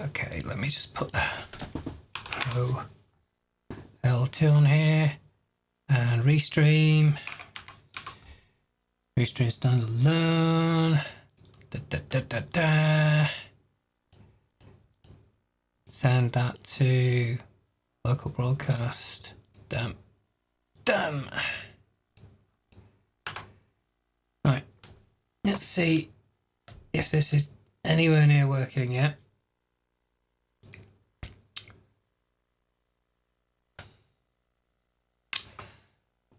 Okay, let me just put the L2 on here and restream. Restream standalone. Send that to local broadcast. Damn. Right. Let's see if this is anywhere near working yet.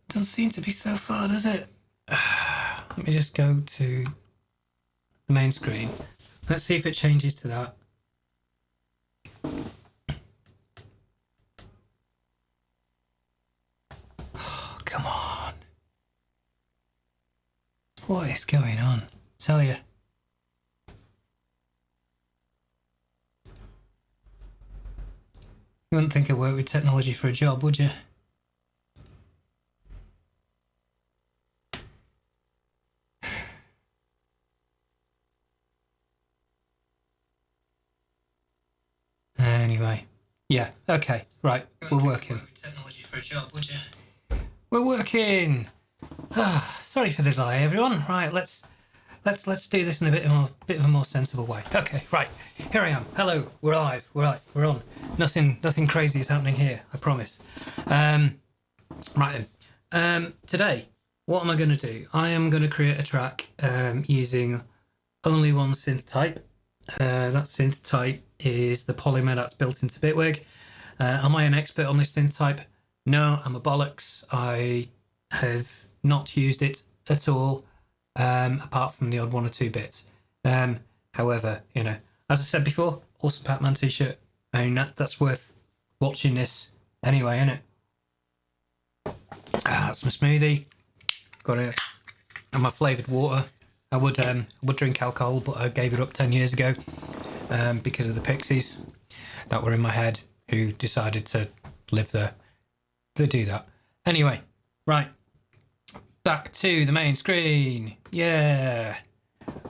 Doesn't seem to be so far, does it? Let me just go to the main screen. Let's see if it changes to that. Oh, come on. What is going on? Tell you. You wouldn't think I work with technology for a job, would you? Anyway, yeah, okay, right, we're working. Technology for a job, would you? We're working. Sorry for the delay, everyone. Right, let's do this in a bit of a more sensible way. Okay, right, here I am. Hello, we're live. We're on. Nothing crazy is happening here. I promise. Right then. Today, what am I going to do? I am going to create a track using only one synth type. That synth type is the Polymer that's built into Bitwig. Am I an expert on this synth type? No, I'm a bollocks. I have not used it at all, apart from the odd one or two bits. However, you know, as I said before, awesome Pac-Man t-shirt. I mean, that's worth watching this anyway, isn't it? That's my smoothie. Got it. And my flavoured water. I would drink alcohol, but I gave it up 10 years ago because of the pixies that were in my head who decided to live there. They do that. Anyway, right. Back to the main screen. Yeah.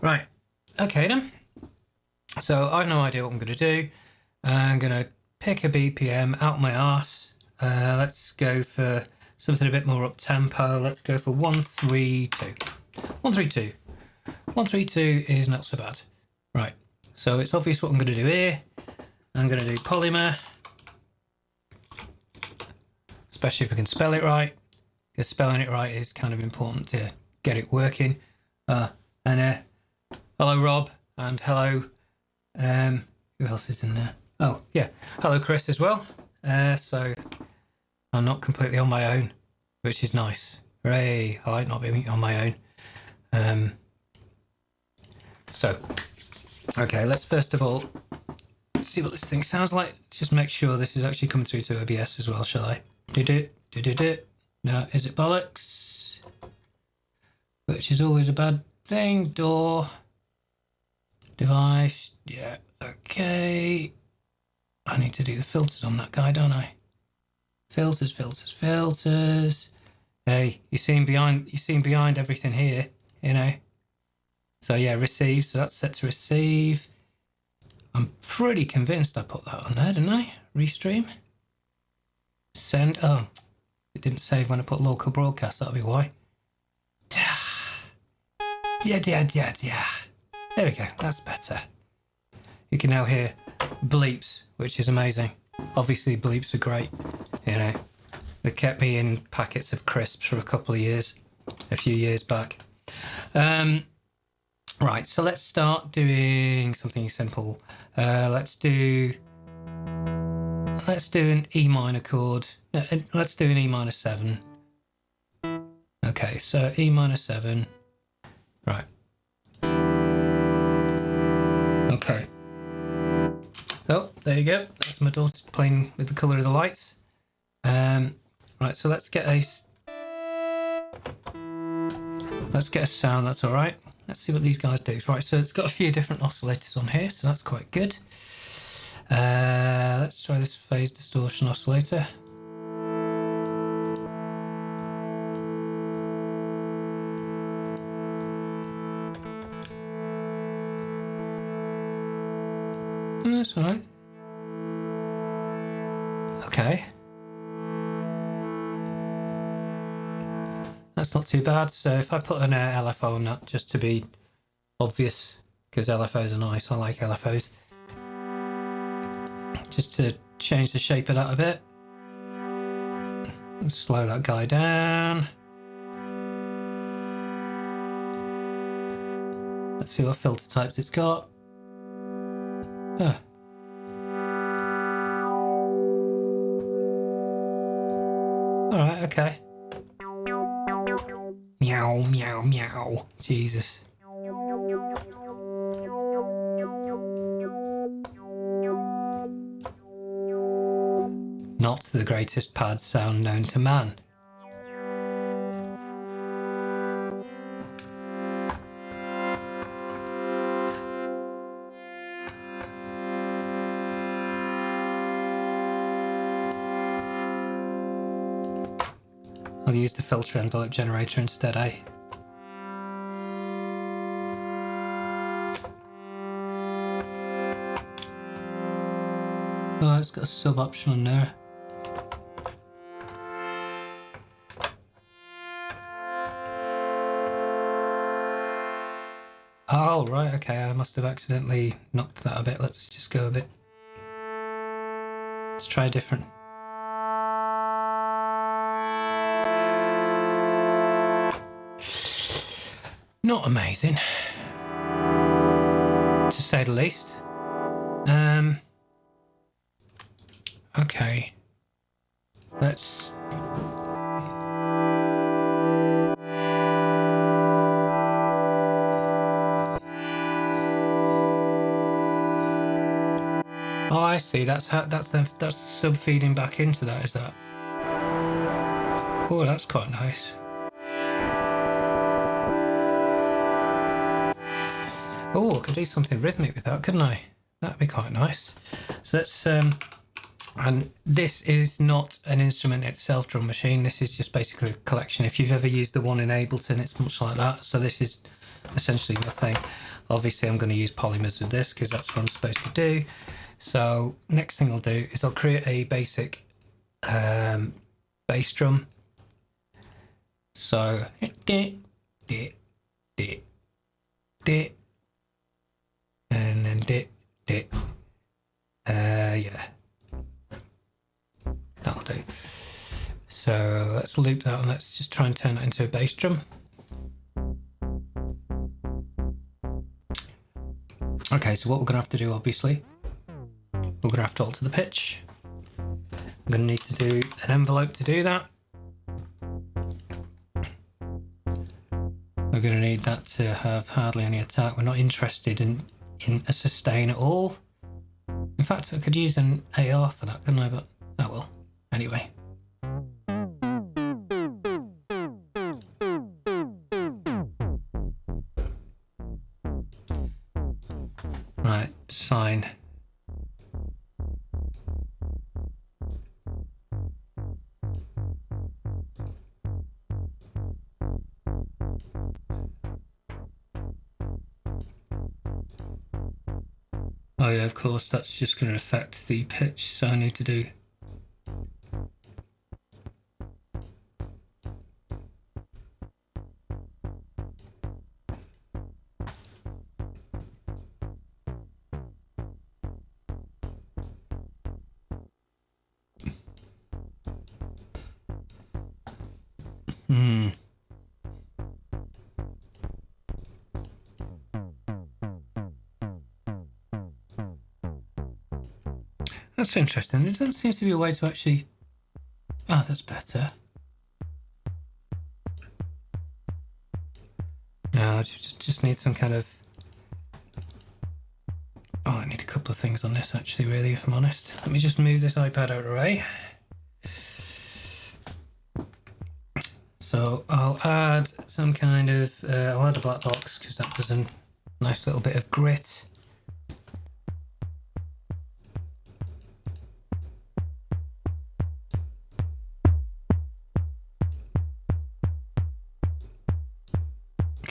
Right. Okay then. So I have no idea what I'm going to do. I'm going to pick a BPM out my arse. Let's go for something a bit more up-tempo. Let's go for 132. 132. 132 is not so bad. Right. So it's obvious what I'm going to do here. I'm going to do Polymer. Especially if I can spell it right. Because spelling it right is kind of important to get it working. And hello Rob, and hello, who else is in there? Oh yeah, hello Chris as well. So I'm not completely on my own, which is nice. Hooray, I like not being on my own. So, okay, let's first of all see what this thing sounds like. Just make sure this is actually coming through to OBS as well, shall I? Do. No, is it bollocks? Which is always a bad thing. Door. Device. Yeah, okay. I need to do the filters on that guy, don't I? Filters. Hey, you seen behind everything here, you know? So yeah, receive. So that's set to receive. I'm pretty convinced I put that on there, didn't I? Restream. Send. Oh, it didn't save when I put local broadcast. That'll be why. Yeah. There we go. That's better. You can now hear bleeps, which is amazing. Obviously, bleeps are great. You know, they kept me in packets of crisps for a couple of years, a few years back. Right, so let's start doing something simple. Let's do an E minor chord. No, let's do an E minor 7. Okay, so E minor 7. Right. Okay. Oh, there you go. That's my daughter playing with the colour of the lights. Right, so let's get a sound that's all right. Let's see what these guys do. Right, so it's got a few different oscillators on here, so that's quite good. Let's try this phase distortion oscillator. That's alright. Okay. That's not too bad. So if I put an LFO on that, just to be obvious, because LFOs are nice, I like LFOs. Just to change the shape of that a bit. Let's slow that guy down. Let's see what filter types it's got. Huh. Alright, okay. Meow, meow, meow. Jesus. Not the greatest pad sound known to man. I'll use the filter envelope generator instead, eh? Oh, it's got a sub option on there. Oh, right, okay, I must have accidentally knocked that a bit. Let's just go a bit. Let's try a different. Not amazing, to say the least. Okay, let's. Oh, I see. That's how. That's sub feeding back into that. Is that? Oh, that's quite nice. Oh, I could do something rhythmic with that, couldn't I? That'd be quite nice. So let's. And this is not an instrument itself, drum machine. This is just basically a collection. If you've ever used the one in Ableton, it's much like that. So this is essentially nothing. Obviously, I'm going to use polymers with this because that's what I'm supposed to do. So next thing I'll do is I'll create a basic bass drum. So and then yeah. That'll do. So let's loop that and let's just try and turn that into a bass drum. Okay, so what we're going to have to do, obviously, we're going to have to alter the pitch. I'm going to need to do an envelope to do that. We're going to need that to have hardly any attack. We're not interested in a sustain at all. In fact, I could use an AR for that, couldn't I? But oh well. Anyway. Right, sine. Oh yeah, of course, that's just going to affect the pitch, so I need to do. That's interesting. There doesn't seem to be a way to actually. Oh, that's better. No, I just need some kind of. Oh, I need a couple of things on this actually, really, if I'm honest. Let me just move this iPad out of the way. So I'll add some kind of. I'll add a black box because that does a nice little bit of grit.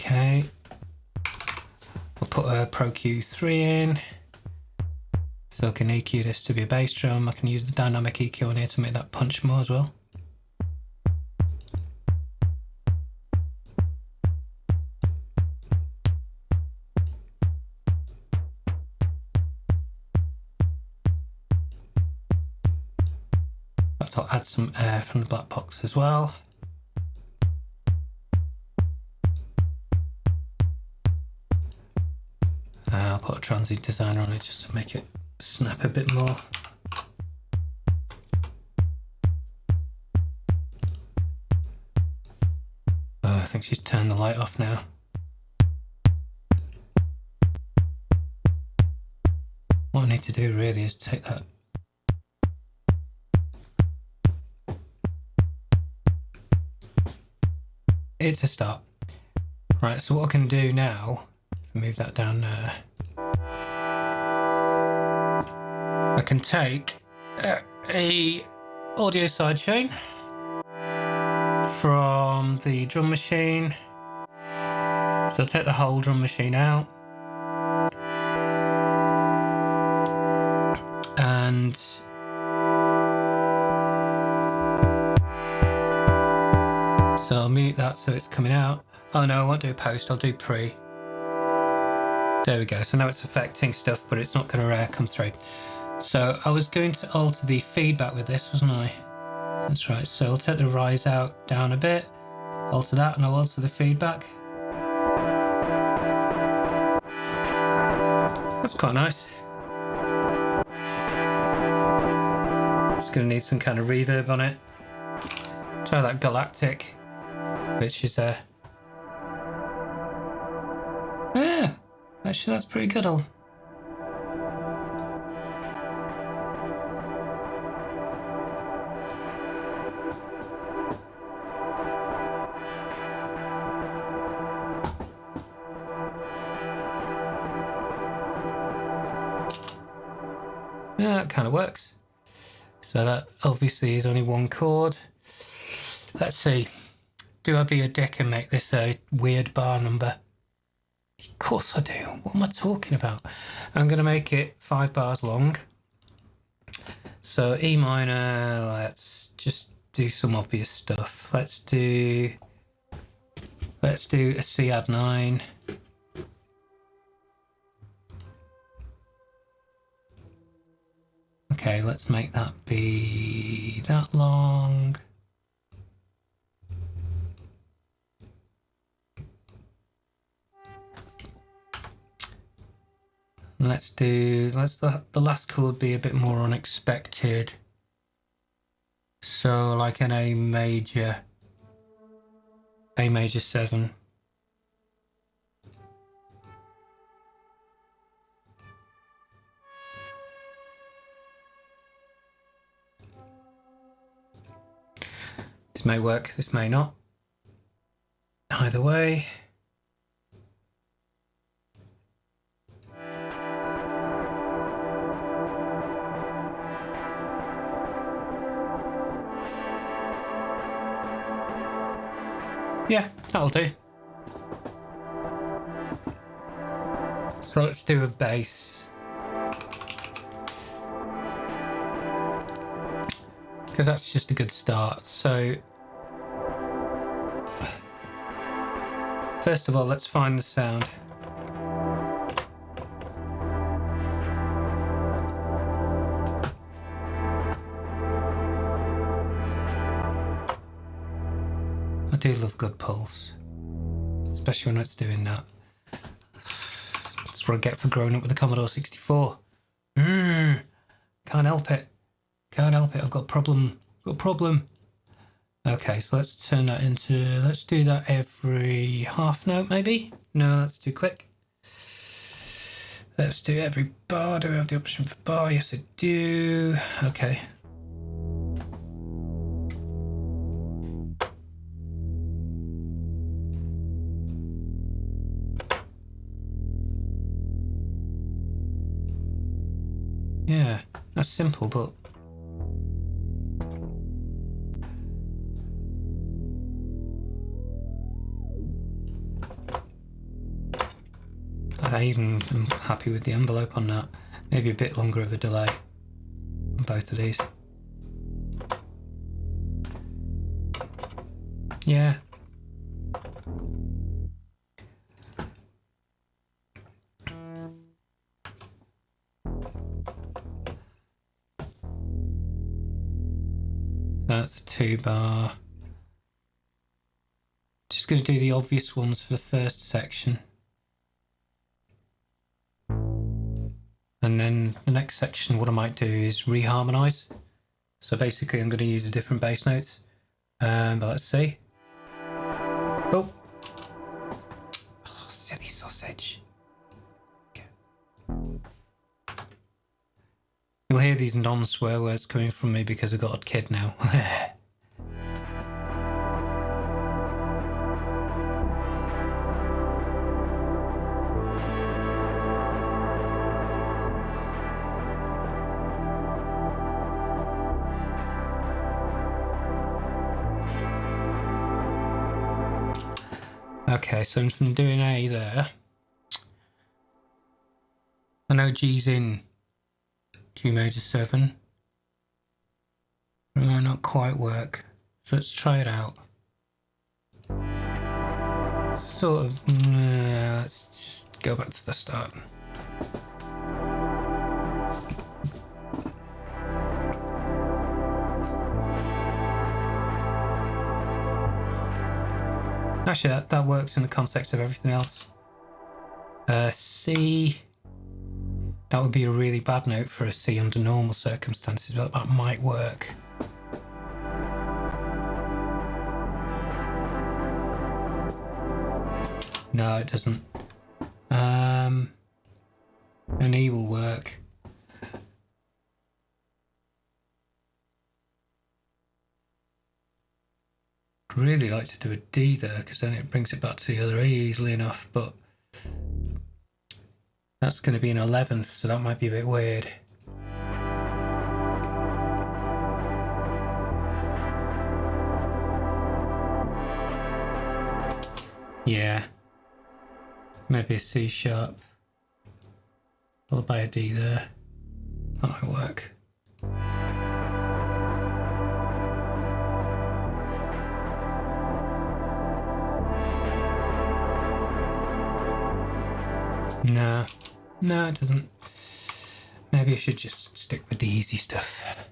Okay, I'll put a Pro Q3 in. So I can EQ this to be a bass drum. I can use the dynamic EQ on here to make that punch more as well. I'll add some air from the black box as well. I'll put a transient designer on it just to make it snap a bit more. Oh, I think she's turned the light off now. What I need to do really is take that. It's a start. Right, so what I can do now, move that down there. I can take a audio sidechain from the drum machine. So I'll take the whole drum machine out. And so I'll mute that so it's coming out. Oh no, I won't do a post, I'll do pre. There we go, so now it's affecting stuff, but it's not going to come through. So I was going to alter the feedback with this, wasn't I? That's right, so I'll take the rise out down a bit, alter that, and I'll alter the feedback. That's quite nice. It's going to need some kind of reverb on it. Try that Galactic, which is a... Yeah, actually that's pretty good. Yeah, that kind of works. So that obviously is only one chord. Let's see. Do I be a dick and make this a weird bar number? Of course I do. What am I talking about? I'm going to make it 5 bars long. So E minor, let's just do some obvious stuff. Let's do a C add 9. Okay, let's make that be that long. Let's the last chord be a bit more unexpected. So like an A major 7. This may work, this may not. Either way. Yeah, that'll do. So let's do a bass. Because that's just a good start. So first of all, let's find the sound. I do love good pulse, especially when it's doing that. That's what I get for growing up with the Commodore 64. Can't help it. Can't help it. I've got a problem. Okay, so let's turn that into, let's do that every half note maybe? No, that's too quick. Let's do every bar. Do I have the option for bar? Yes, I do. Okay. Yeah, that's simple, but I even am happy with the envelope on that. Maybe a bit longer of a delay on both of these. Yeah. That's 2 bar. Just going to do the obvious ones for the first section. And then the next section, what I might do is reharmonize. So basically I'm going to use a different bass notes. But let's see. Oh, silly sausage. Okay. You'll hear these non-swear words coming from me because I've got a kid now. Okay, so from doing A there, I know G's in G major 7. It might not quite work, so let's try it out. Sort of, let's just go back to the start. Actually, that works in the context of everything else. C, that would be a really bad note for a C under normal circumstances, but that might work. No, it doesn't. An E will work. I'd really like to do a D there, because then it brings it back to the other E easily enough, but that's going to be an 11th, so that might be a bit weird. Yeah. Maybe a C sharp, followed by a D there. That might work. No, it doesn't. Maybe I should just stick with the easy stuff.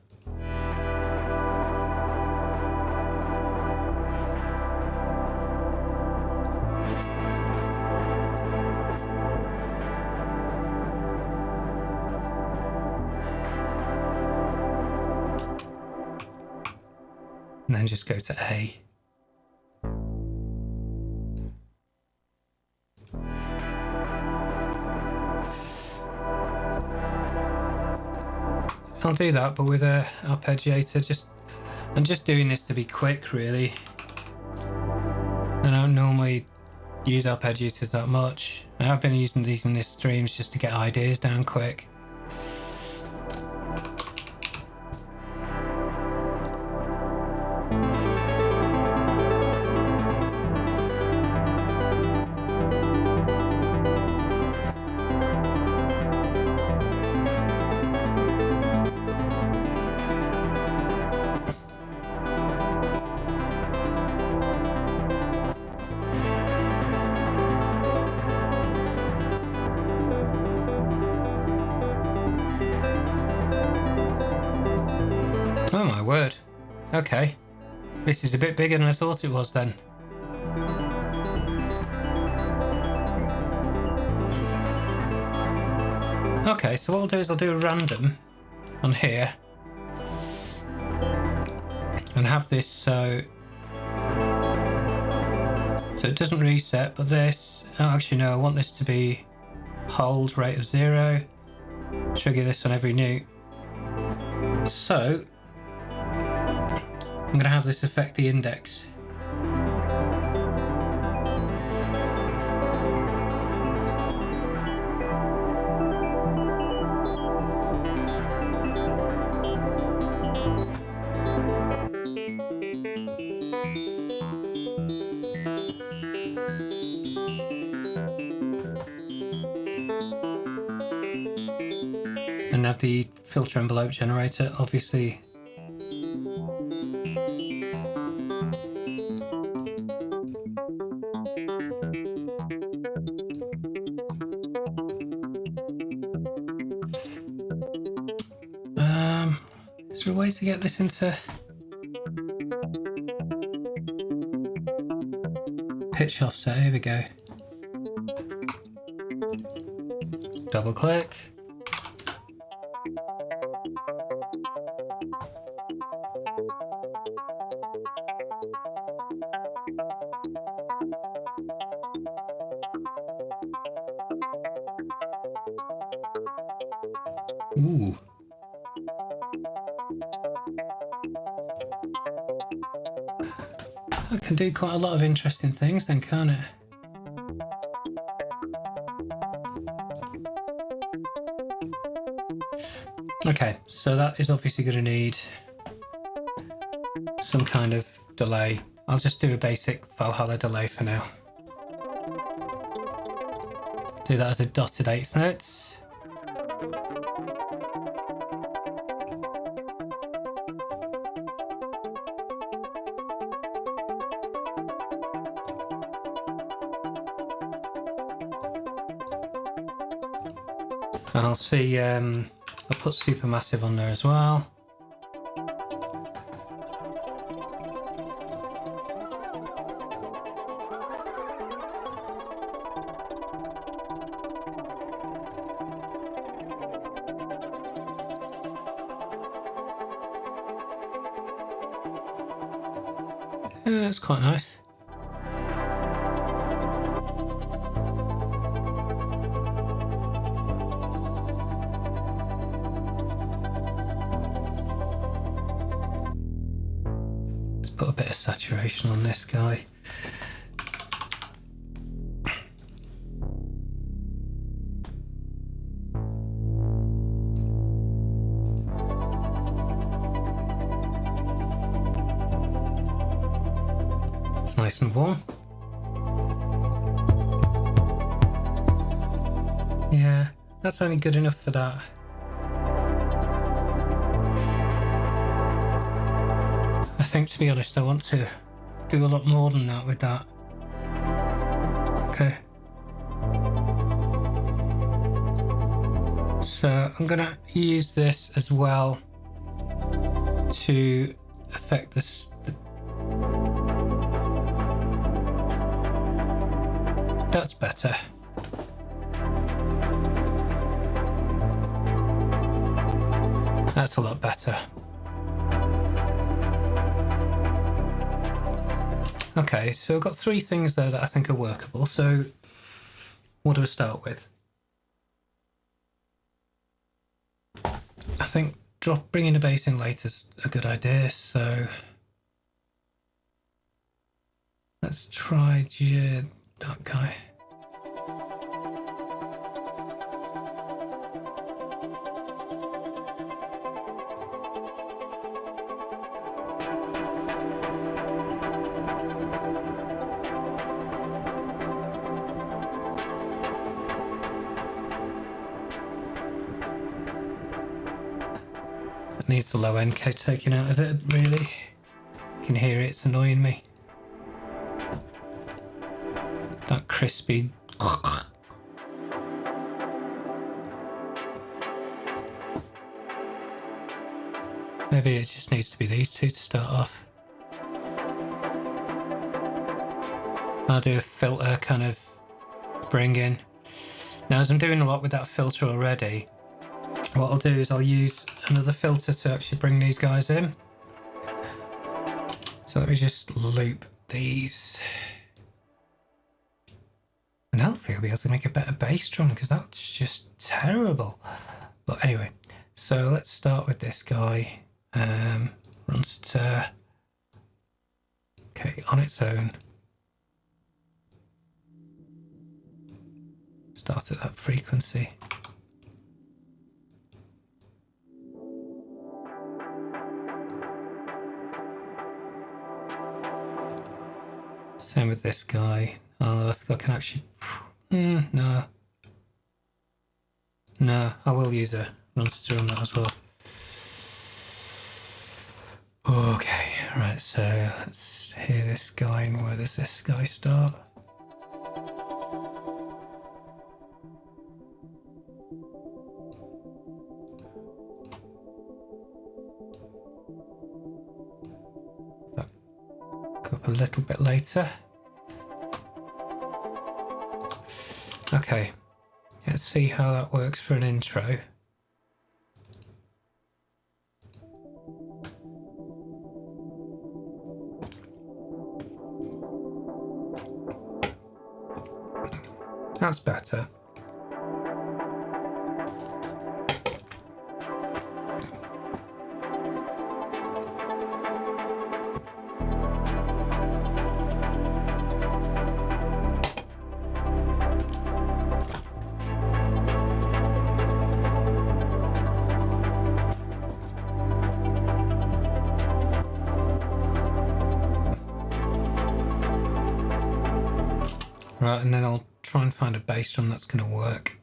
And then just go to A. I'll do that, but with a arpeggiator. I'm just doing this to be quick, really. I don't normally use arpeggiators that much. I have been using these in this streams just to get ideas down quick. Oh my word. Okay. This is a bit bigger than I thought it was then. Okay, so what I'll do is I'll do a random on here. And have this so it doesn't reset, but this, oh, actually no, I want this to be hold rate of 0. Trigger this on every note. So I'm going to have this affect the index. have the filter envelope generator, obviously. Is there a way to get this into pitch offset? Here we go. Double click. Ooh. That can do quite a lot of interesting things then, can't it? Okay, so that is obviously going to need some kind of delay. I'll just do a basic Valhalla delay for now. Do that as a dotted eighth note. And I'll see, I'll put Supermassive on there as well. Yeah, that's quite nice. Put a bit of saturation on this guy. It's nice and warm. Yeah, that's only good enough for that. I think, to be honest, I want to do a lot more than that with that. Okay. So I'm gonna use this as well to affect this. That's better. That's a lot better. Okay, so I've got three things there that I think are workable. So what do I start with? I think bringing the bass in later is a good idea. So let's try that guy. Needs the low end taken out of it, really. You can hear it, it's annoying me. That crispy. Maybe it just needs to be these two to start off. I'll do a filter kind of bring in. Now, as I'm doing a lot with that filter already, what I'll do is I'll use another filter to actually bring these guys in. So let me just loop these. And hopefully I'll be able to make a better bass drum, because that's just terrible. But anyway, so let's start with this guy. Runs to, okay, on its own. Start at that frequency. Same with this guy. Oh, I think I can actually... no. No, I will use a runs through on that as well. Okay, right, so let's hear this guy. And where does this guy start? Go up a little bit later. Okay, let's see how that works for an intro. That's better. Right, and then I'll try and find a bass drum that's going to work.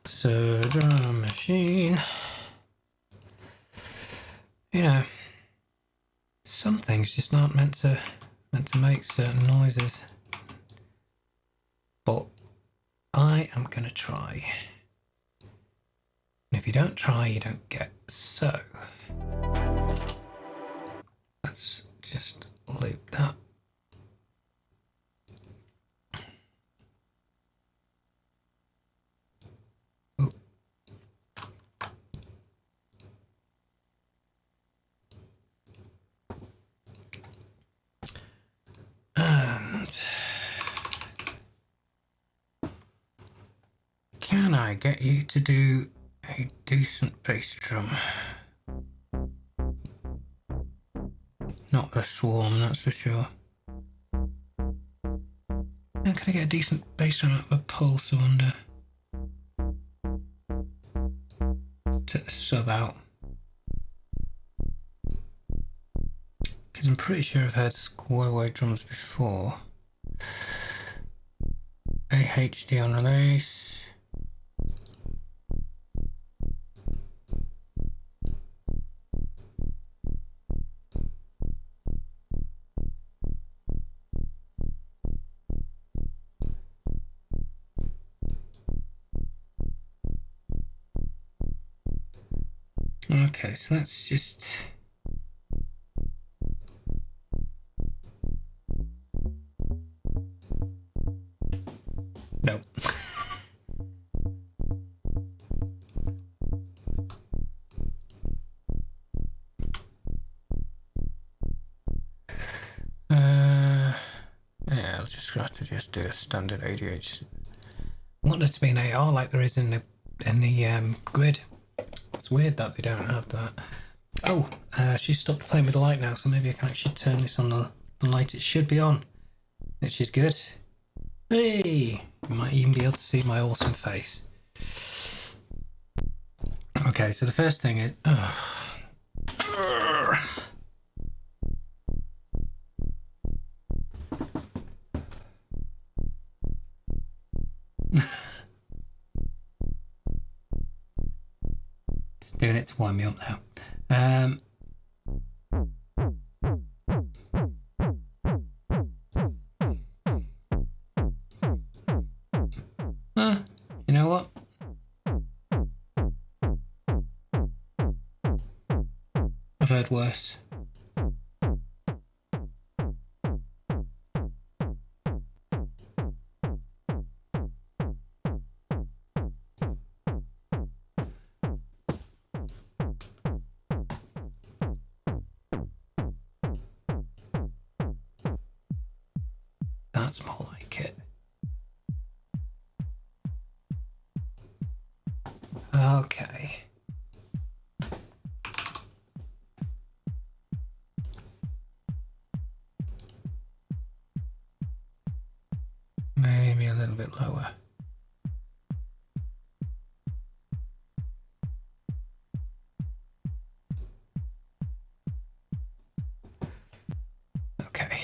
So, drum machine. You know, some things just aren't meant to make certain noises. But I am going to try. And if you don't try, you don't get. So, let's just loop that. And can I get you to do a decent bass drum? Not a swarm, that's for sure. And can I get a decent bass drum out of a pulse, I wonder? Take the sub out. Because I'm pretty sure I've heard square wave drums before. AHD on release. Okay, so that's just... Nope. Yeah, I'll just have to do a standard ADH. I want there to be an AR like there is in the grid. It's weird that they don't have that. Oh, she's stopped playing with the light now, so maybe I can actually turn this on the light it should be on, which is good. Hey, you might even be able to see my awesome face. Okay, so the first thing is... It's doing it to wind me up now. You know what? I've heard worse. That's more like it. Okay. Maybe a little bit lower. Okay.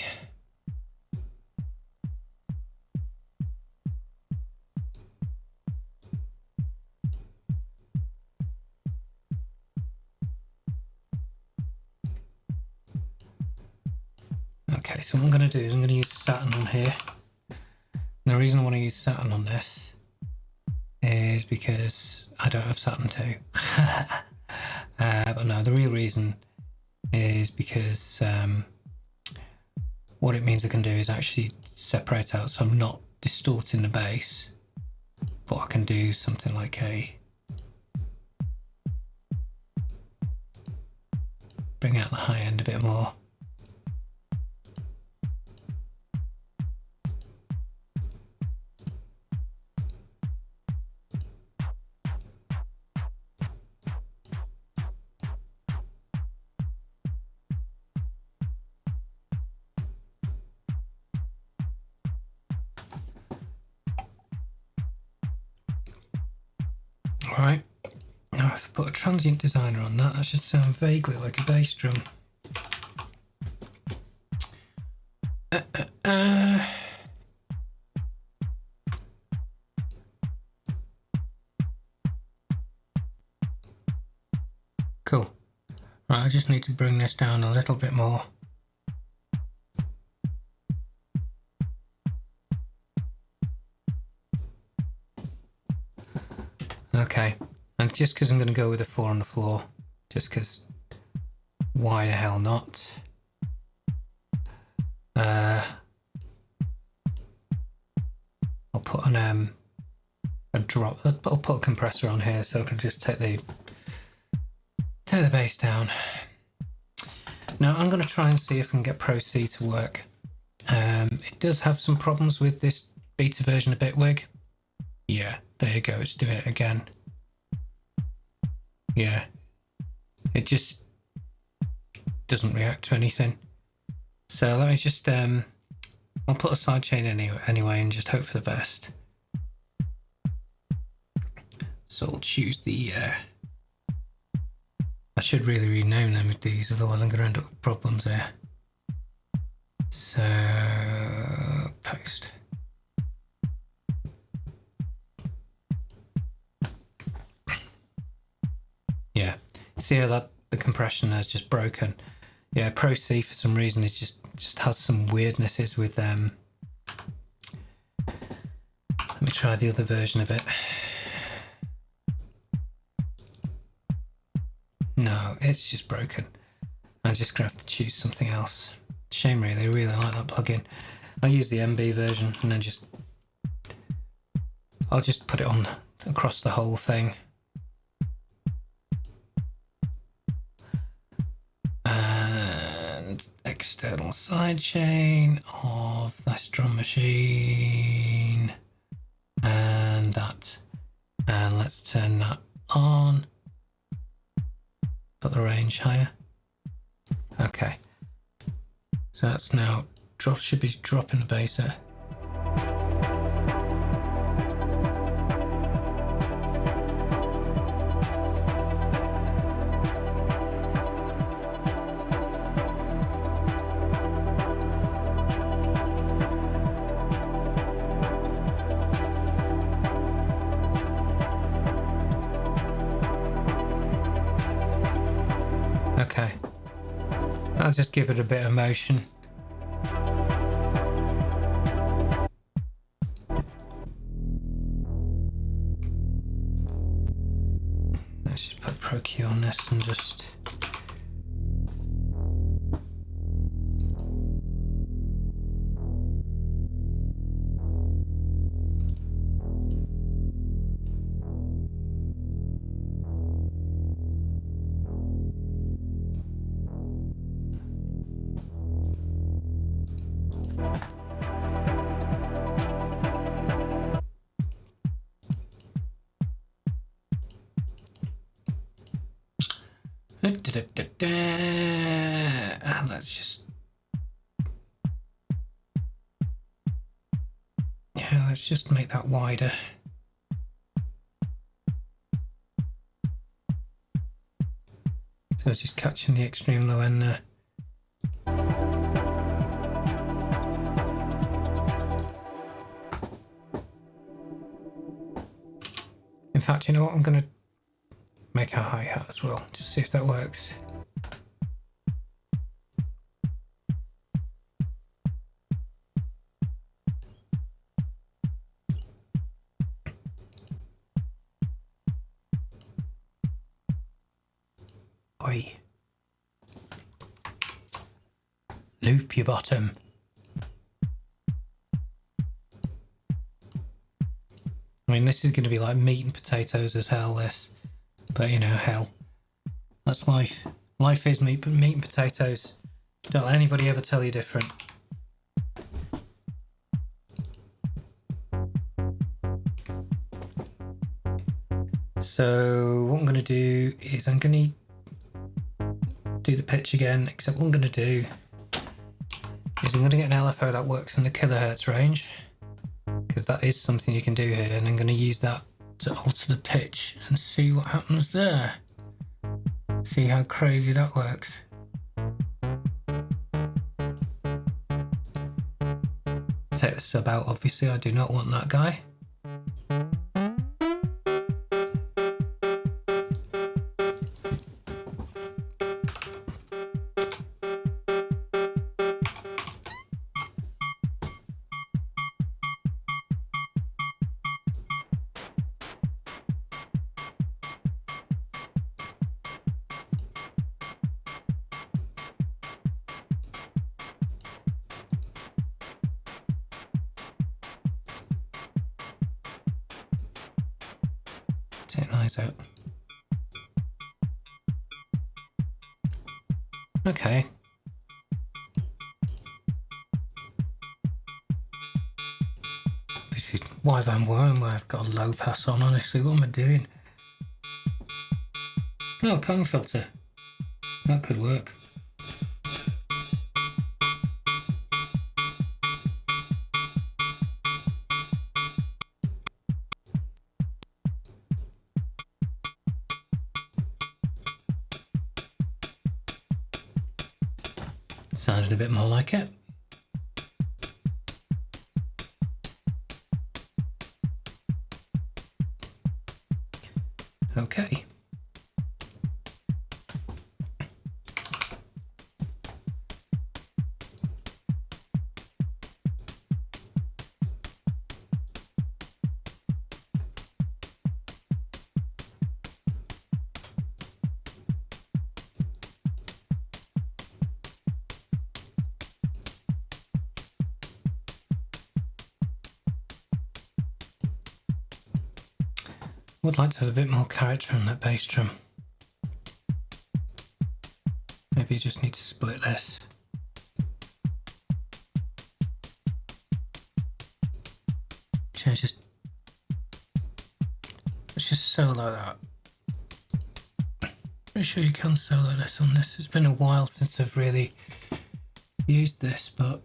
Okay, so what I'm going to do is I'm going to use satin on here. And the reason I want to use satin on this is because I don't have satin too. But no, the real reason is because what it means I can do is actually separate out, so I'm not distorting the base, but I can do something like bring out the high end a bit more. Alright, now if I put a transient designer on that, that should sound vaguely like a bass drum. Cool. Right, I just need to bring this down a little bit more. Okay, and just because I'm going to go with a 4 on the floor, just because why the hell not? I'll put an a drop. I'll put a compressor on here so I can just take the bass down. Now I'm going to try and see if I can get Pro C to work. It does have some problems with this beta version of Bitwig. Yeah, there you go, it's doing it again. Yeah, it just doesn't react to anything. So let me just, I'll put a sidechain anyway and just hope for the best. So I'll choose the, I should really rename them with these, otherwise I'm going to end up with problems there. So, post. Yeah, see how that the compression has just broken. Yeah, Pro C for some reason it just has some weirdnesses with Let me try the other version of it. No, it's just broken. I'm just gonna have to choose something else. Shame really, I really like that plugin. I'll use the MB version and then I'll just put it on across the whole thing. And external sidechain of this drum machine and that. And let's turn that on. Put the range higher. Okay. So that's now should be dropping the bass there. Okay. I'll just give it a bit of motion. Let's just put Pro Q on this and just... And let's just... Yeah, let's just make that wider. So it's just catching the extreme low end there. In fact, you know what? I'm going to make a hi-hat as well, just see if that works. Oi. Loop your bottom. I mean, this is going to be like meat and potatoes as hell, this. But, you know, hell. That's life. Life is meat and potatoes. Don't let anybody ever tell you different. So what I'm going to do is I'm going to do the pitch again, except what I'm going to do is I'm going to get an LFO that works in the kilohertz range, because that is something you can do here, and I'm going to use that to alter the pitch and see what happens there. See how crazy that works. Take the sub out, obviously, I do not want that guy. Take those out. Okay. This is why Van Worm where I've got a low pass on, honestly. What am I doing? Oh, cone filter. That could work. Sounded a bit more like it. Okay. Would like to have a bit more character on that bass drum. Maybe you just need to split this. Let's just solo that. Pretty sure you can solo this on this. It's been a while since I've really used this, but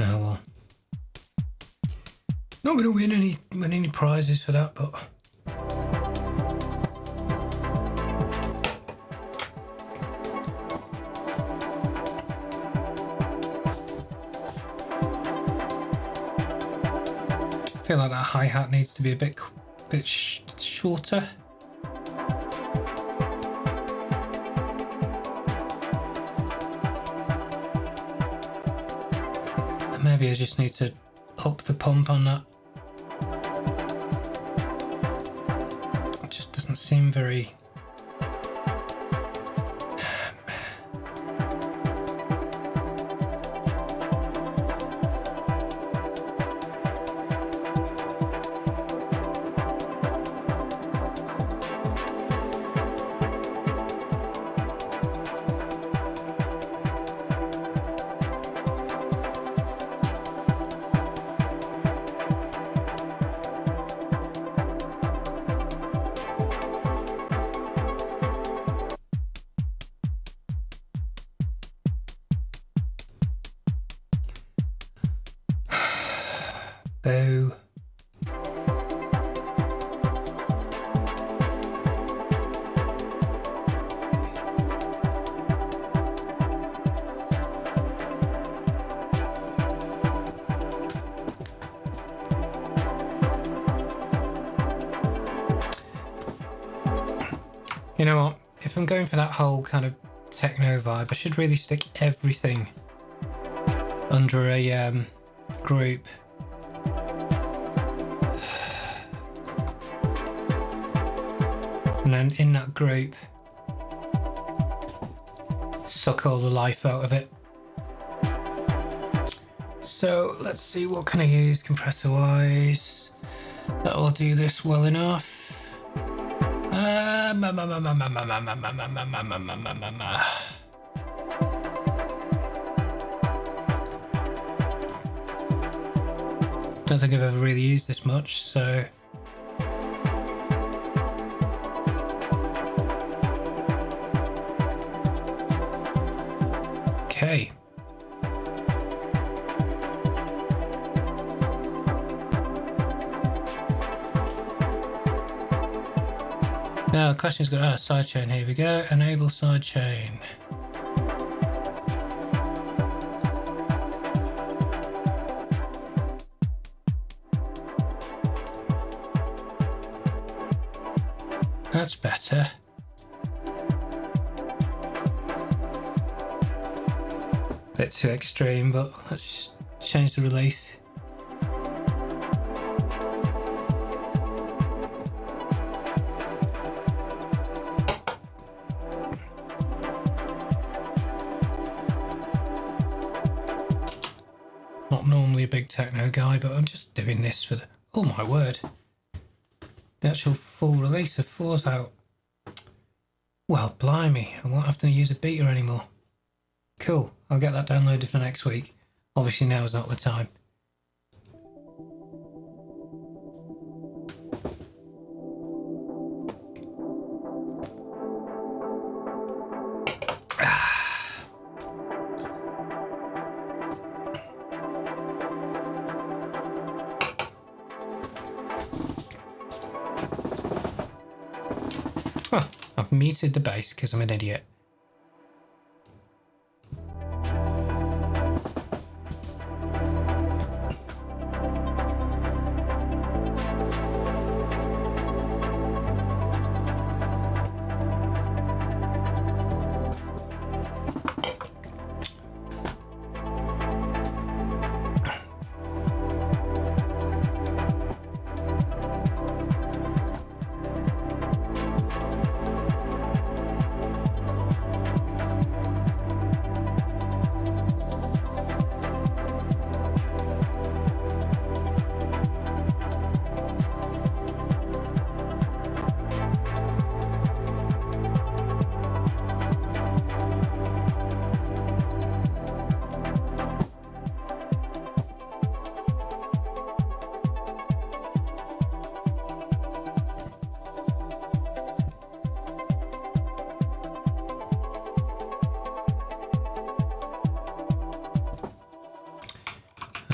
oh well. Not going to win any prizes for that, but I feel like that hi-hat needs to be a bit shorter. Maybe I just need to up the pump on that. It just doesn't seem very... Bow. You know what? If I'm going for that whole kind of techno vibe, I should really stick everything under a group. And then in that group, suck all the life out of it. So let's see, what can I use compressor wise? That'll do this well enough. Don't think I've ever really used this much, so okay. Now the question's got sidechain. Here we go. Enable sidechain. That's better. Bit too extreme, but let's change the release. Not normally a big techno guy, but I'm just doing this for the... Oh my word. The actual full release of 4's out. Well, blimey, I won't have to use a beta anymore. Cool, I'll get that downloaded for next week. Obviously now is not the time. Oh, I've muted the bass because I'm an idiot.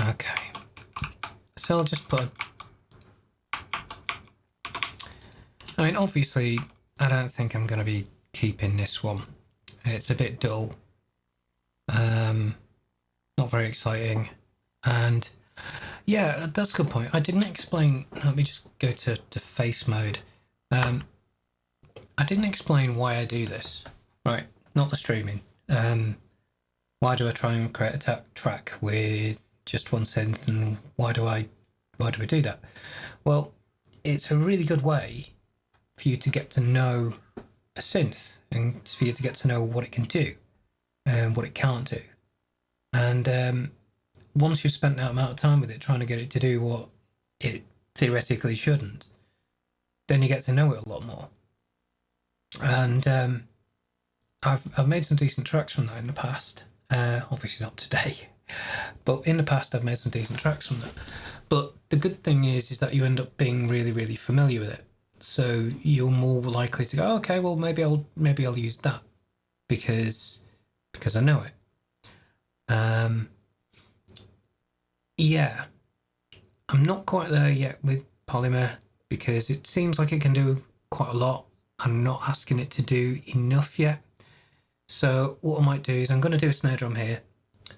Okay, so I'll just put... I mean, obviously, I don't think I'm going to be keeping this one. It's a bit dull. Not very exciting. And yeah, that's a good point. I didn't explain... Let me just go to face mode. I didn't explain why I do this. Right, not the streaming. Why do I try and create a track with just one synth, and why do we do that? Well, it's a really good way for you to get to know a synth and for you to get to know what it can do and what it can't do. And once you've spent that amount of time with it trying to get it to do what it theoretically shouldn't, then you get to know it a lot more. And I've made some decent tracks from that in the past. Obviously not today. But in the past, I've made some decent tracks from that. But the good thing is that you end up being really, really familiar with it. So you're more likely to go, okay, well maybe I'll use that because I know it. Yeah, I'm not quite there yet with Polymer because it seems like it can do quite a lot. I'm not asking it to do enough yet. So what I might do is I'm going to do a snare drum here,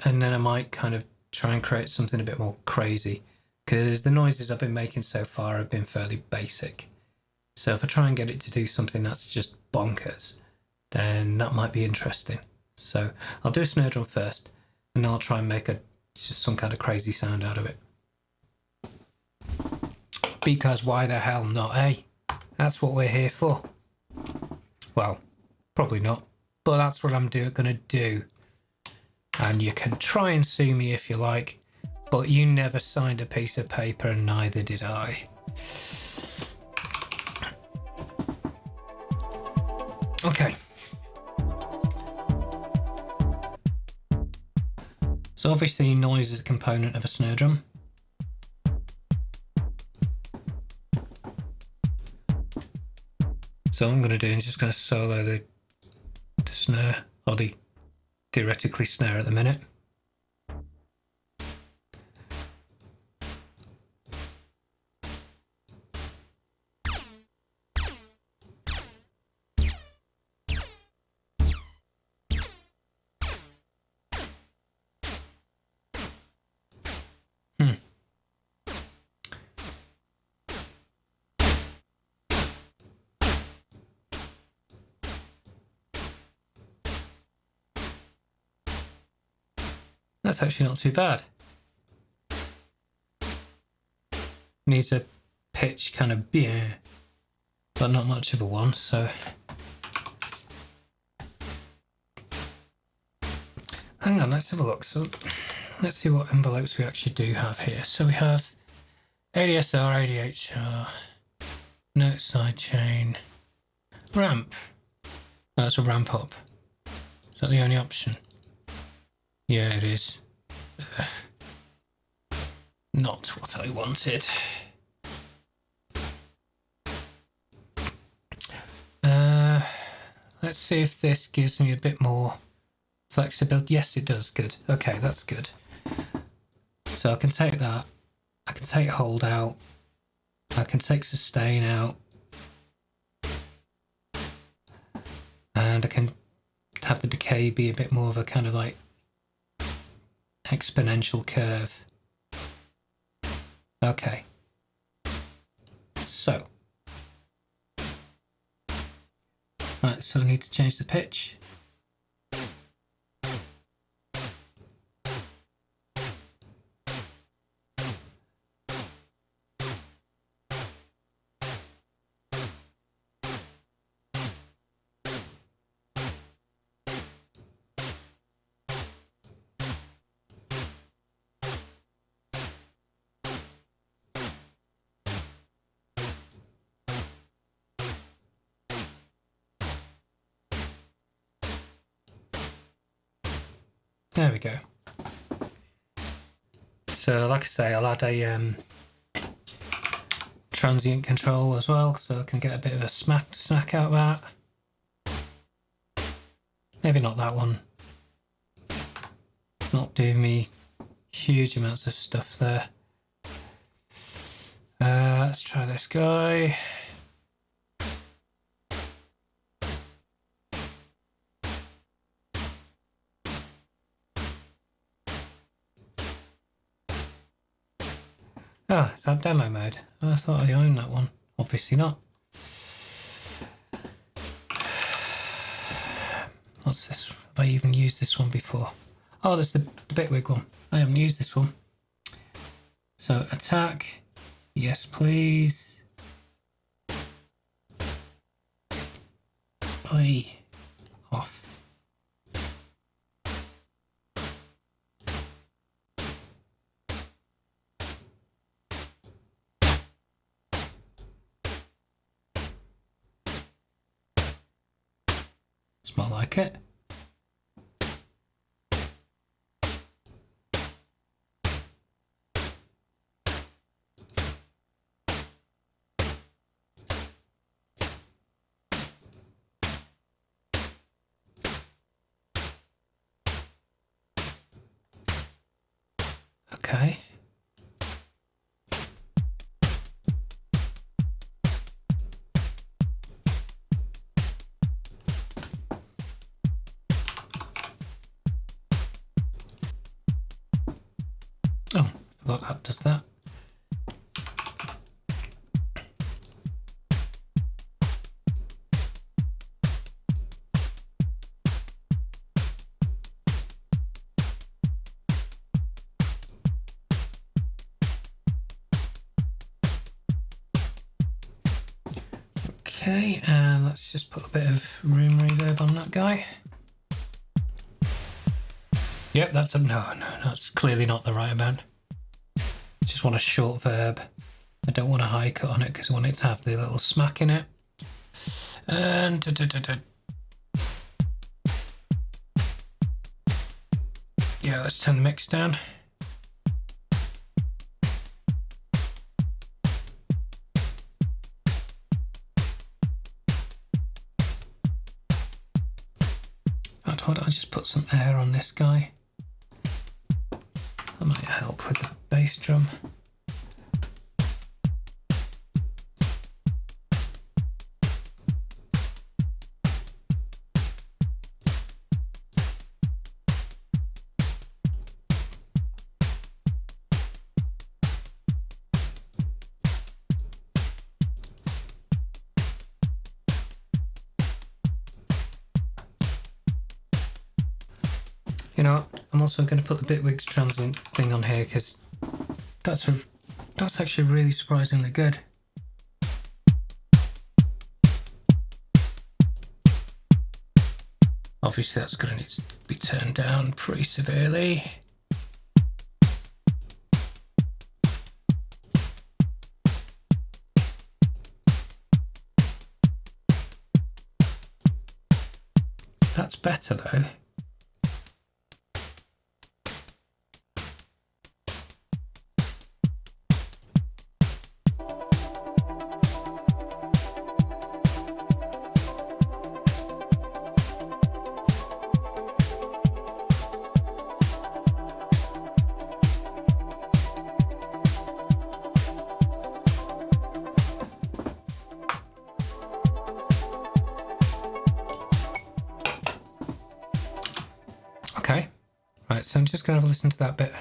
and then I might kind of try and create something a bit more crazy because the noises I've been making so far have been fairly basic. So if I try and get it to do something that's just bonkers, then that might be interesting. So I'll do a snare drum first, and I'll try and make just some kind of crazy sound out of it. Because why the hell not, eh? That's what we're here for. Well, probably not, but that's what I'm gonna do. And you can try and sue me if you like, but you never signed a piece of paper, and neither did I. Okay. So obviously noise is a component of a snare drum. So what I'm going to do is just going to solo the snare, or the theoretically snare at the minute. That's actually not too bad. Needs a pitch kind of bien, but not much of a one, so. Hang on, let's have a look. So let's see what envelopes we actually do have here. So we have ADSR, ADHR, note side chain, ramp. That's a ramp up. Is that the only option? Yeah, it is. Not what I wanted. Let's see if this gives me a bit more flexibility. Yes, it does. Good. Okay, that's good. So I can take that. I can take hold out. I can take sustain out. And I can have the decay be a bit more of a kind of like exponential curve. Okay. So. Right, so I need to change the pitch. There we go. So like I say, I'll add a transient control as well, so I can get a bit of a snack out of that. Maybe not that one. It's not doing me huge amounts of stuff there. Let's try this guy. Ah, it's that demo mode. Oh, I thought I owned that one. Obviously not. What's this? Have I even used this one before? Oh, that's the Bitwig one. I haven't used this one. So attack. Yes, please. Off. Smell like it. Okay. Oh, forgot that does that. Okay, and let's just put a bit of room reverb on that guy. Yep, that's a no, that's clearly not the right amount. Just want a short verb. I don't want a high cut on it because I want it to have the little smack in it. And yeah, let's turn the mix down. In fact, why don't I just put some air on this guy? That might help with the bass drum. You know, I'm also going to put the Bitwig's transient thing on here because that's actually really surprisingly good. Obviously that's going to need to be turned down pretty severely. That's better though. Okay, right, so I'm just going to have a listen to that bit.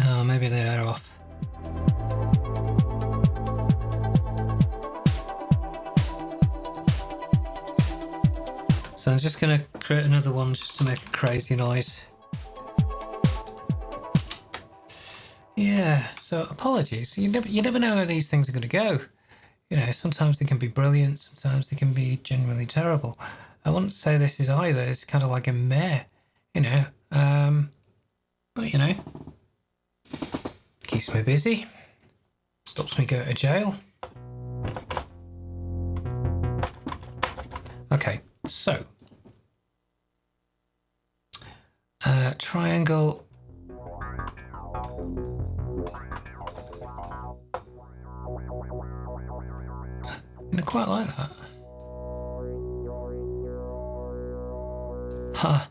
Oh, maybe they are off. So I'm just going to create another one just to make a crazy noise. Yeah, so apologies. You never know how these things are going to go. You know, sometimes they can be brilliant, sometimes they can be genuinely terrible. I wouldn't say this is either. It's kind of like a meh, you know. But you know, keeps me busy, stops me going to jail. Okay, so triangle. I quite like that. Huh.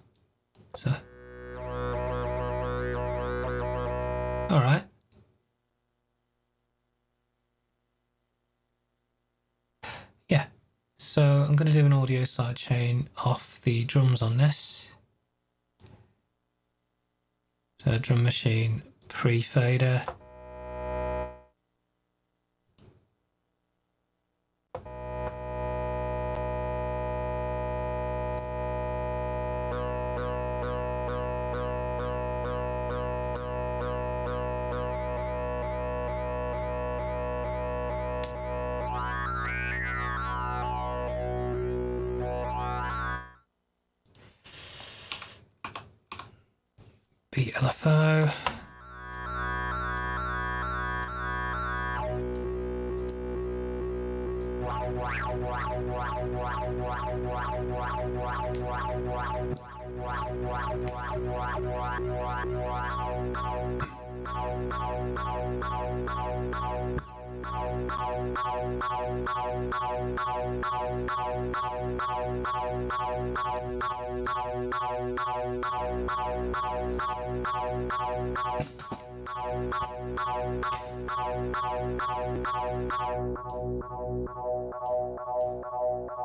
So. Alright. Yeah. So I'm going to do an audio sidechain off the drums on this. So drum machine pre-fader. Beat LFO.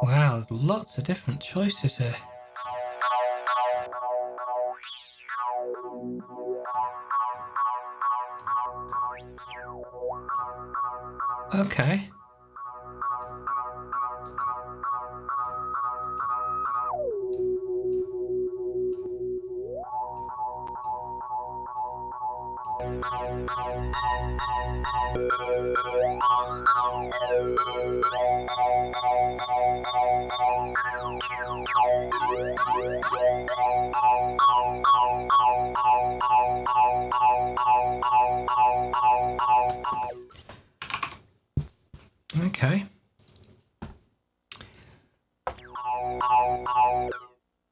Wow, there's lots of different choices here. Okay. Okay.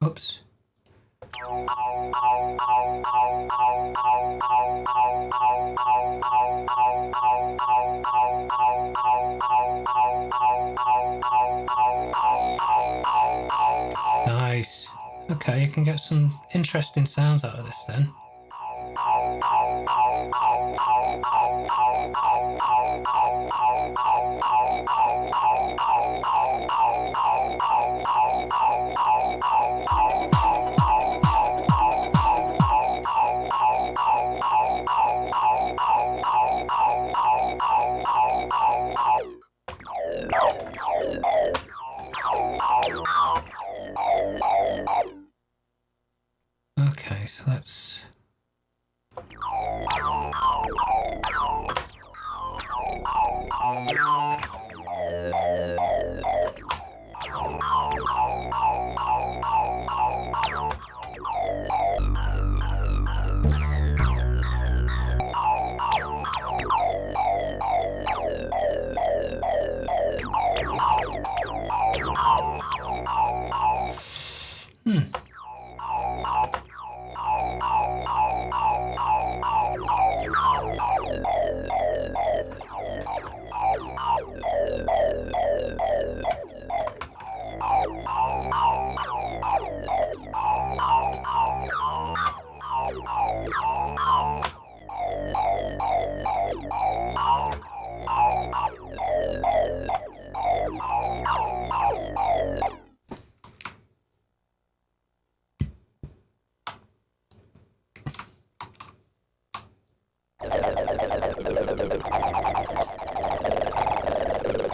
Oops. Nice. Okay, you can get some interesting sounds out of this then. Okay, so let's...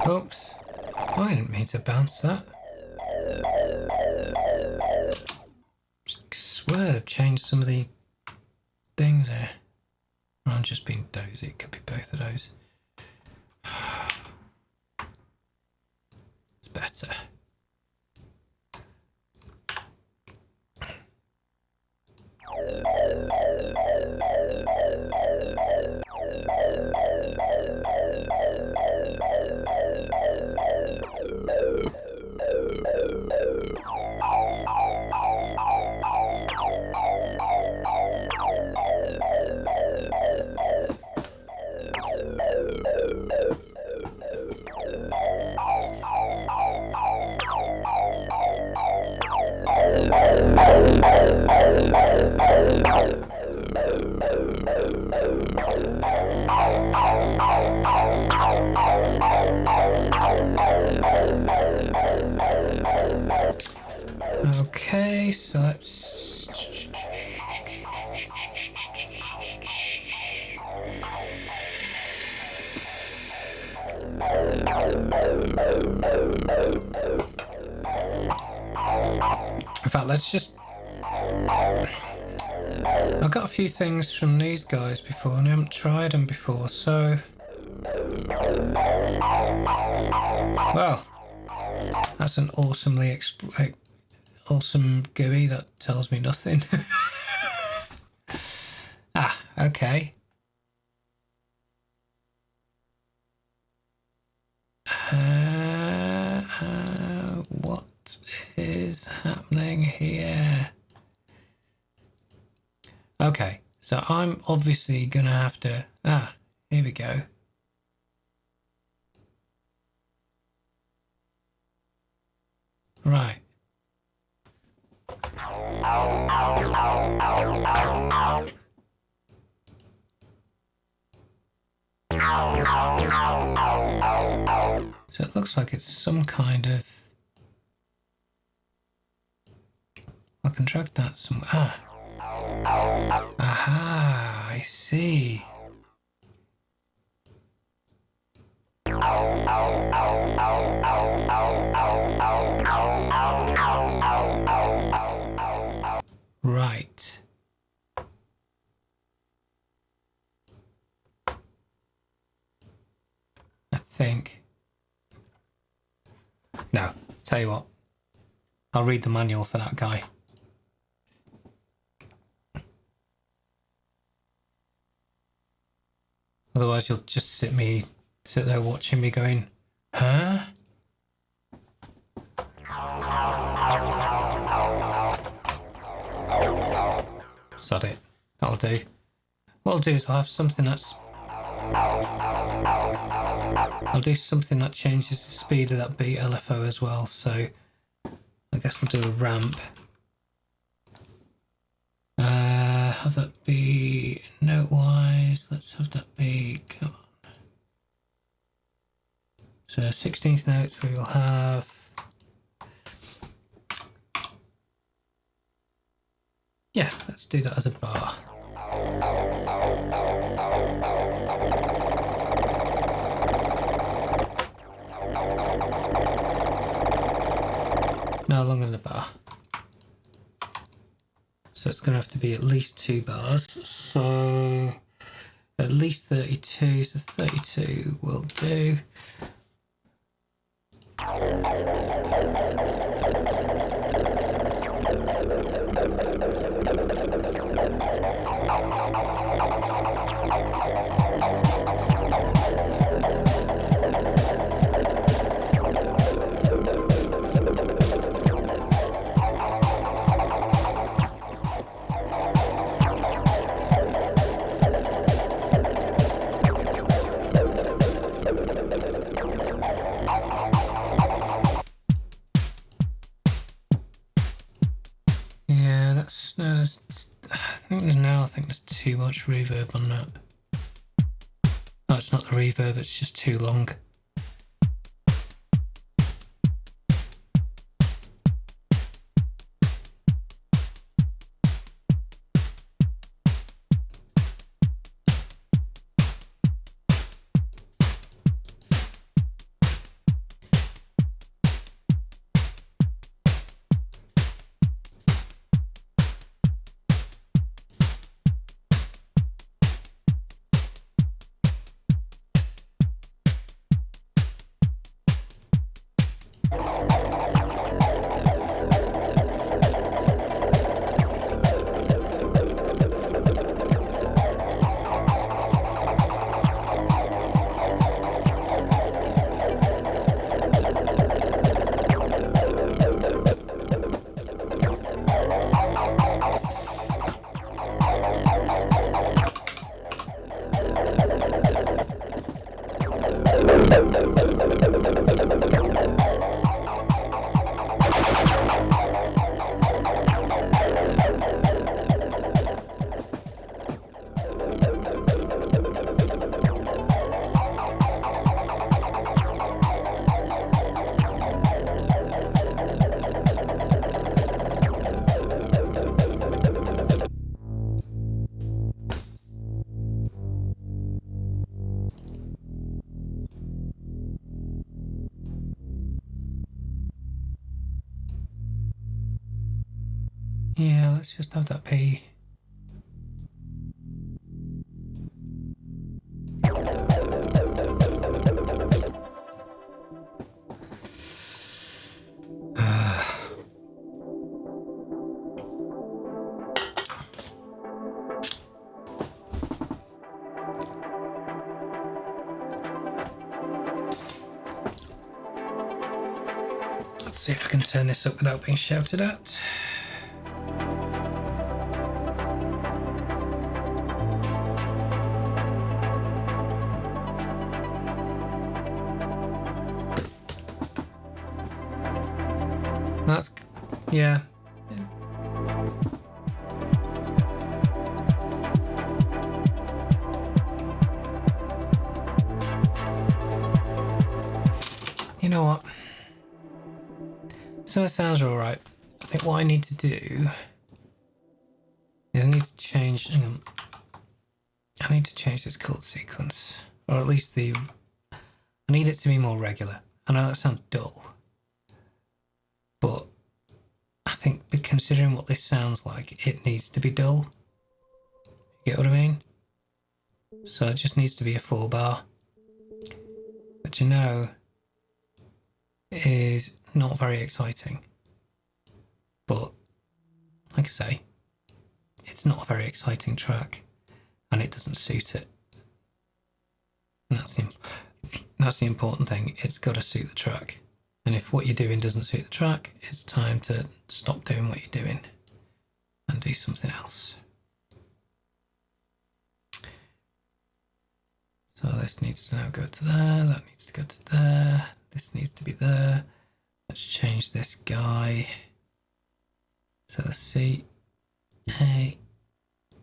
Oops. Oh, I didn't mean to bounce that. I swear I've changed some of the things there. I'm just being dozy. It could be both of those. It's better. Okay, so let's... In fact, let's just... I've got a few things from these guys before and I haven't tried them before, so... Well, that's an awesomely awesome GUI that tells me nothing. Ah, okay. What is happening here? Okay, so I'm obviously gonna have to... Ah, here we go. Right. So it looks like it's some kind of... I can drag that somewhere. Ah. Aha, I see. Right. No, tell you what. I'll read the manual for that guy. Otherwise you'll just sit there watching me going, huh? Sod it. That'll do. What I'll do is I'll have something that's... I'll do something that changes the speed of that beat LFO as well, so I guess I'll do a ramp. Have that be note-wise. Let's have that be... Come on. So 16th notes we will have... Yeah, let's do that as a bar. No longer than a bar. So it's going to have to be at least 2 bars. So at least 32. So 32 will do. I think there's too much reverb on that. No, it's not the reverb, it's just too long. Yeah, let's just have that be. Let's see if I can turn this up without being shouted at. That's, yeah. You know what? Some of the sounds are alright. I think what I need to do is I need to change, hang on. I need to change this chord sequence, or at least I need it to be more regular. I know that sounds dull, but I think considering what this sounds like, it needs to be dull. You get what I mean? So it just needs to be a 4 bar. But you know, is not very exciting. But like I say, it's not a very exciting track and it doesn't suit it. And that's the important thing. It's got to suit the track. And if what you're doing doesn't suit the track, it's time to stop doing what you're doing and do something else. So this needs to now go to there, that needs to go to there, this needs to be there. Let's change this guy. So let's see. Hey.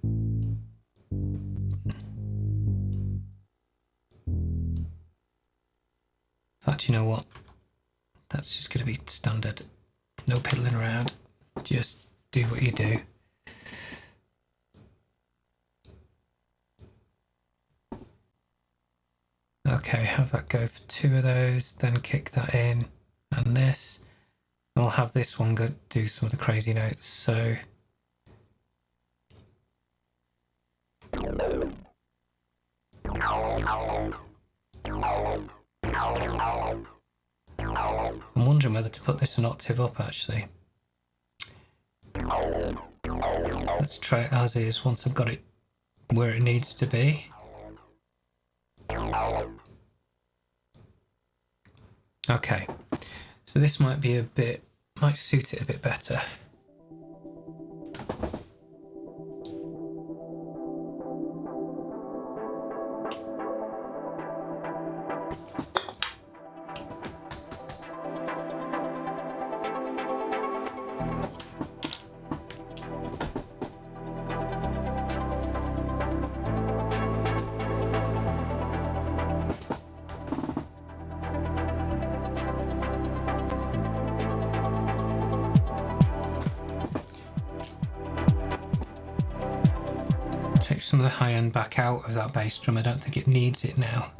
In fact, you know what? That's just going to be standard. No piddling around. Just do what you do. Okay, have that go for 2 of those, then kick that in, and this. And I'll have this one go do some of the crazy notes. So I'm wondering whether to put this an octave up actually. Let's try it as is once I've got it where it needs to be. Okay, so this might suit it a bit better. Take some of the high end back out of that bass drum. I don't think it needs it now.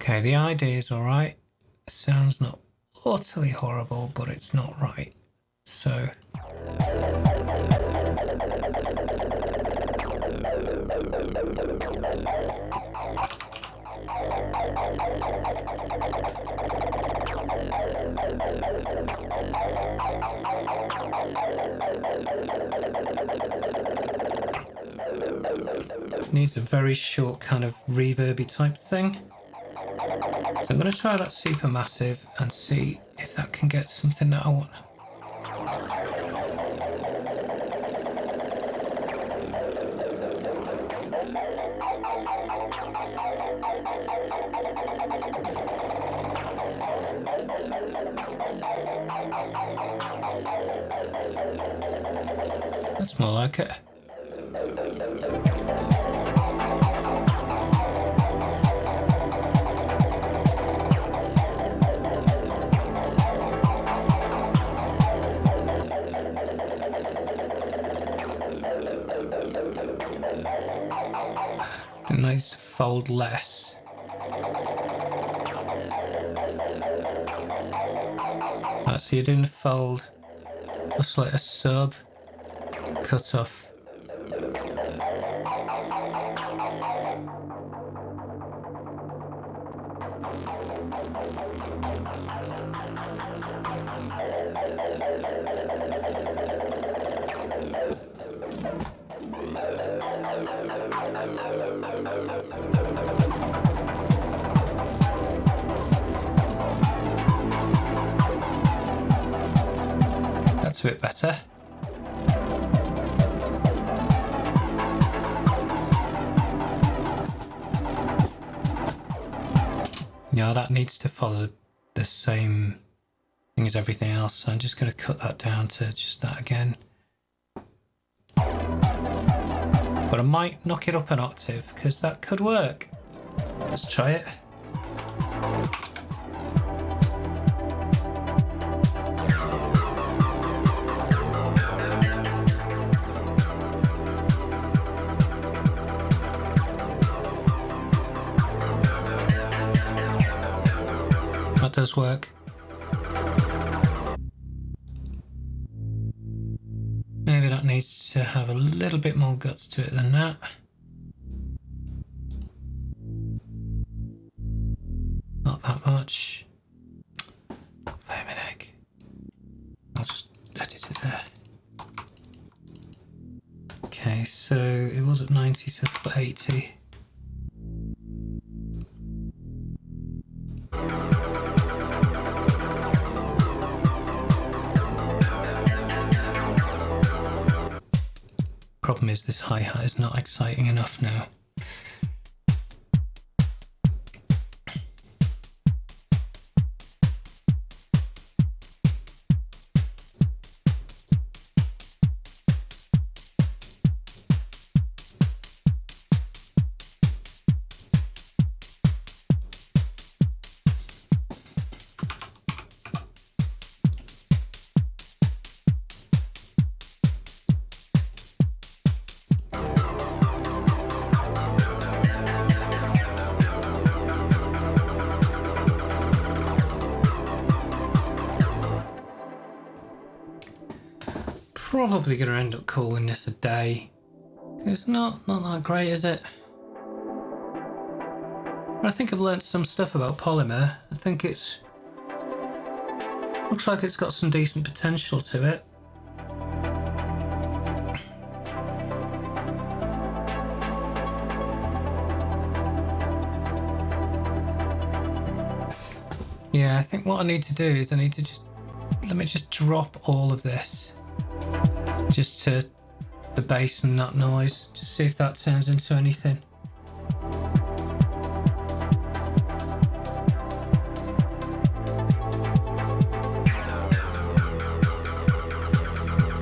Okay, the idea is alright. Sounds not utterly horrible, but it's not right. So needs a very short kind of reverby type thing. So I'm going to try that supermassive and see if that can get something that I want. That's more like it. It needs to fold less. Right, so you're doing the fold. That's like a sub cut off. That's a bit better. Yeah, that needs to follow the same thing as everything else, so I'm just going to cut that down to just that again. But I might knock it up an octave because that could work. Let's try it. that does work. Maybe that needs to have a little bit more guts to it than that. Not that much. Flaming egg. I'll just edit it there. Okay, so it was at 90, so 80. Problem is this hi-hat is not exciting enough now. Probably going to end up calling this a day. It's not that great, is it? But I think I've learnt some stuff about polymer. I think it's looks like it's got some decent potential to it. Yeah, I think what I need to do is let me just drop all of this just to the bass and that noise, just see if that turns into anything.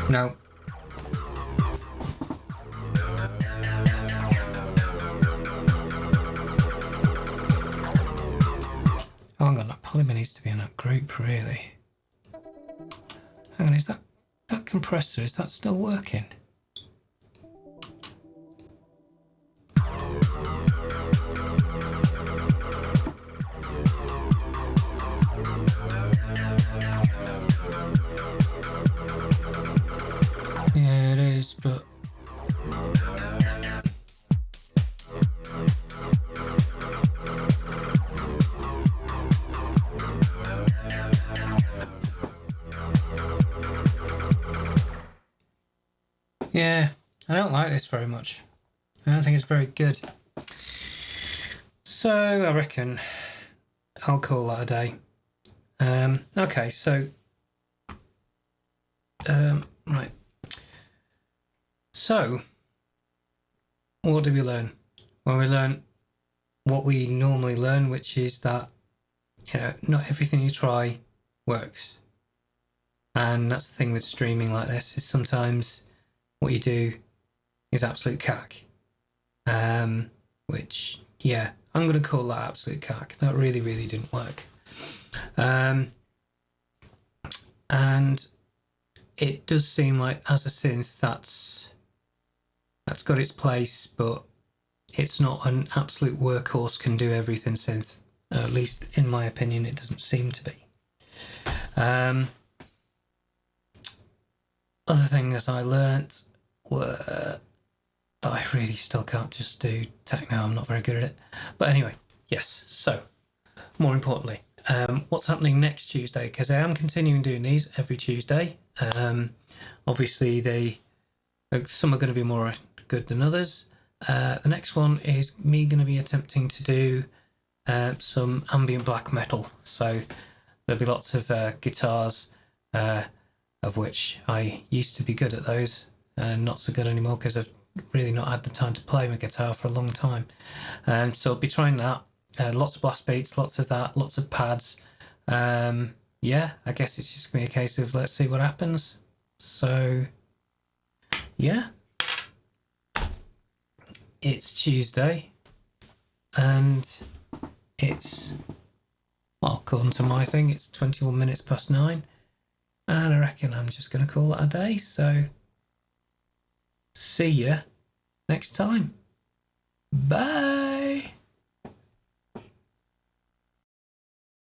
No. Oh, hang on, that polymer needs to be in that group, really. Hang on, is that compressor, is that still working? Yeah, it is, but yeah, I don't like this very much. I don't think it's very good. So I reckon I'll call that a day. Okay, so right. So what did we learn? Well, we learned what we normally learn, which is that, you know, not everything you try works. And that's the thing with streaming like this, is sometimes what you do is absolute cack. Which, yeah, I'm going to call that absolute cack. That really, really didn't work. And it does seem like, as a synth, that's got its place, but it's not an absolute workhorse, can do everything synth. At least in my opinion, it doesn't seem to be. Other things I learnt were that I really still can't just do techno. I'm not very good at it. But anyway, yes. So, more importantly, what's happening next Tuesday? Because I am continuing doing these every Tuesday. Obviously, some are going to be more good than others. The next one is me going to be attempting to do some ambient black metal. So there'll be lots of guitars, of which I used to be good at those, and not so good anymore because I've really not had the time to play my guitar for a long time. So I'll be trying that. Lots of blast beats, lots of that, lots of pads. Yeah, I guess it's just going to be a case of let's see what happens. So, yeah. It's Tuesday, and it's, well, according to my thing, it's 21 minutes past 9, and I reckon I'm just going to call it a day. So, see ya next time. Bye.